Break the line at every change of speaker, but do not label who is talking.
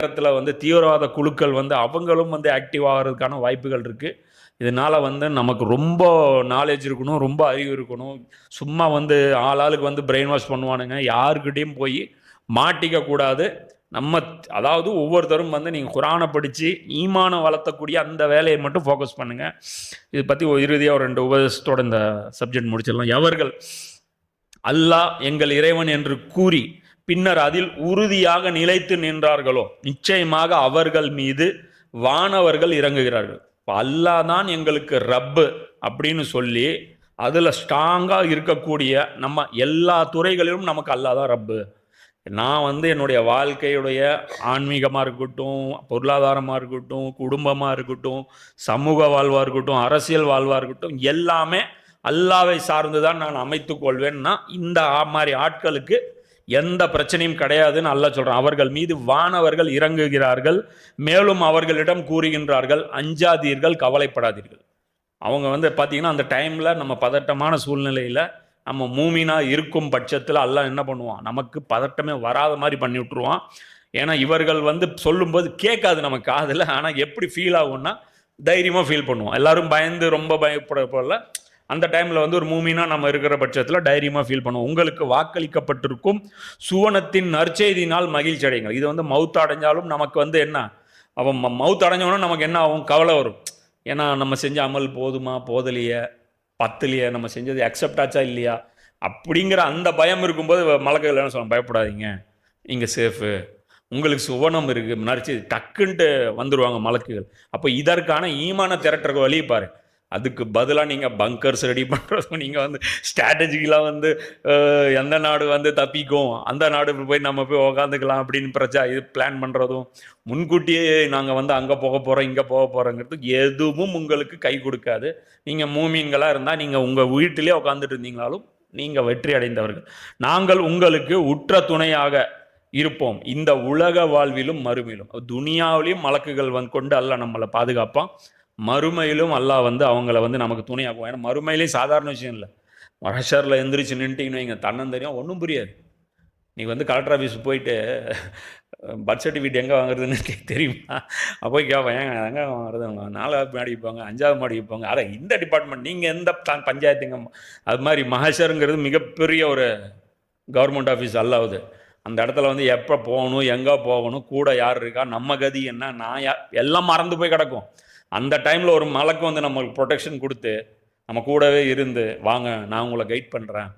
நேரத்தில் வந்து தீவிரவாத குழுக்கள் வந்து அவங்களும் வந்து ஆக்டிவ் ஆகிறதுக்கான வாய்ப்புகள் இருக்குது. இதனால் வந்து நமக்கு ரொம்ப நாலேஜ் இருக்கணும், ரொம்ப அறிவு இருக்கணும். சும்மா வந்து ஆளுக்கு வந்து பிரெயின் வாஷ் பண்ணுவானுங்க. யாருக்கிட்டையும் போய் மாட்டிக்கக்கூடாது. அதாவது ஒவ்வொருத்தரும் வந்து நீங்கள் குரானை படித்து ஈமானை வளர்த்தக்கூடிய அந்த வேலையை மட்டும் ஃபோக்கஸ் பண்ணுங்கள். இது பற்றி இறுதியாக ஒரு 2 உபதேசத்தோடு இந்த சப்ஜெக்ட் முடிச்சிடலாம். எவர்கள் அல்லாஹ் எங்கள் இறைவன் என்று கூறி பின்னர் அதில் உறுதியாக நிலைத்து நின்றார்களோ நிச்சயமாக அவர்கள் மீது வானவர்கள் இறங்குகிறார்கள். இப்போ அல்லாஹ் தான் எங்களுக்கு ரப்பு அப்படின்னு சொல்லி அதில் ஸ்ட்ராங்காக இருக்கக்கூடிய நம்ம எல்லா துறைகளிலும் நமக்கு அல்லாஹ் தான் ரப்பு. நான் வந்து என்னுடைய வாழ்க்கையுடைய ஆன்மீகமாக இருக்கட்டும், பொருளாதாரமாக இருக்கட்டும், குடும்பமாக இருக்கட்டும், சமூக வாழ்வாக இருக்கட்டும், அரசியல் வாழ்வாக இருக்கட்டும், எல்லாமே அல்லாவை சார்ந்து தான் நான் அமைத்து கொள்வேன்னா இந்த மாதிரி ஆட்களுக்கு எந்த பிரச்சனையும் கிடையாதுன்னு அல்லாஹ் சொல்கிறான். அவர்கள் மீது வானவர்கள் இறங்குகிறார்கள், மேலும் அவர்களிடம் கூறுகின்றார்கள், அஞ்சாதீர்கள், கவலைப்படாதீர்கள். அவங்க வந்து பார்த்தீங்கன்னா அந்த டைமில் நம்ம பதட்டமான சூழ்நிலையில் நம்ம மூமினாக இருக்கும் பட்சத்தில் அல்லாஹ் என்ன பண்ணுவான், நமக்கு பதட்டமே வராத மாதிரி பண்ணி விட்டுருவான். ஏன்னா இவர்கள் வந்து சொல்லும்போது கேட்காது நமக்கு காதில், ஆனால் எப்படி ஃபீல் ஆகும்னா தைரியமாக ஃபீல் பண்ணுவோம். எல்லாரும் பயந்து ரொம்ப பயப்பட போல அந்த டைமில் வந்து ஒரு மூமினாக நம்ம இருக்கிற பட்சத்தில் தைரியமாக ஃபீல் பண்ணுவோம். உங்களுக்கு வாக்களிக்கப்பட்டிருக்கும் சுவனத்தின் நற்செய்தினால் மகிழ்ச்சி அடையுங்கள். இது வந்து மவுத் அடைஞ்சாலும் நமக்கு வந்து என்ன, அவன் மவுத் அடைஞ்சவனும் நமக்கு என்ன ஆகும், கவலை வரும். ஏன்னா நம்ம செஞ்ச அமல் போதுமா, போதலையே, பத்துலையே, நம்ம செஞ்சது அக்செப்ட் ஆச்சா இல்லையா அப்படிங்கிற அந்த பயம் இருக்கும்போது மலக்குகள் என்ன சொல்ல, பயப்படாதீங்க, இங்கே சேஃபு, உங்களுக்கு சுவனம் இருக்குது, நரிச்சு டக்குன்ட்டு வந்துடுவாங்க மலக்குகள். அப்போ இதற்கான ஈமான திரட்டுற வழி பாரு. அதுக்கு பதிலாக நீங்கள் பங்கர்ஸ் ரெடி பண்ணுறதும், நீங்கள் வந்து ஸ்ட்ராட்டஜிக்கெலாம் வந்து எந்த நாடு வந்து தப்பிக்கும், அந்த நாடு போய் நம்ம போய் உக்காந்துக்கலாம் அப்படின்னு இது பிளான் பண்ணுறதும், முன்கூட்டியே நாங்கள் வந்து அங்கே போக போகிறோம் இங்கே போக போகிறோங்கிறது எதுவும் உங்களுக்கு கை கொடுக்காது. நீங்கள் மூமீன்களாக இருந்தால் நீங்கள் உங்கள் வீட்டிலே உட்காந்துட்டு இருந்தீங்களாலும் நீங்கள் வெற்றி அடைந்தவர்கள். நாங்கள் உங்களுக்கு உற்ற துணையாக இருப்போம் இந்த உலக வாழ்விலும் மறுமையிலும். துனியாவிலையும் மலக்குகள் வந்து கொண்டு அல்ல நம்மளை பாதுகாப்பான், மறுமையிலும் அல்லாஹ் வந்து அவங்கள வந்து நமக்கு துணையாகும். ஏன்னா மறுமையிலேயும் சாதாரண விஷயம் இல்லை. மஹஷரில் எந்திரிச்சு நின்றுட்டிங்கன்னு வைங்க, தன்னந்தனியாக ஒன்றும் புரியாது. நீ வந்து கலெக்டர் ஆஃபீஸ் போயிட்டு பர்த் சர்டிஃபிகேட் எங்கே வாங்குறதுன்னு தெரியுமா, அப்போ கேட்பேன், ஏங்க எங்கே வாங்குறது, 4வது மாடி வைப்பாங்க, 5வது மாடி வைப்பாங்க, அதான் இந்த டிபார்ட்மெண்ட், நீங்கள் எந்த பஞ்சாயத்துங்க. அது மாதிரி மஹஷருங்கிறது மிகப்பெரிய ஒரு கவர்மெண்ட் ஆஃபீஸ் அல்லாவுது. அந்த இடத்துல வந்து எப்போ போகணும், எங்கே போகணும், கூட யார் இருக்கா, நம்ம கதி என்ன, நான் எல்லாம் மறந்து போய் கிடக்கும். அந்த டைமில் ஒரு மலக்கு வந்து நம்மளுக்கு ப்ரொடெக்ஷன் கொடுத்து நம்ம கூடவே இருந்து, வாங்க நான் உங்களை கைட் பண்ணுறேன்,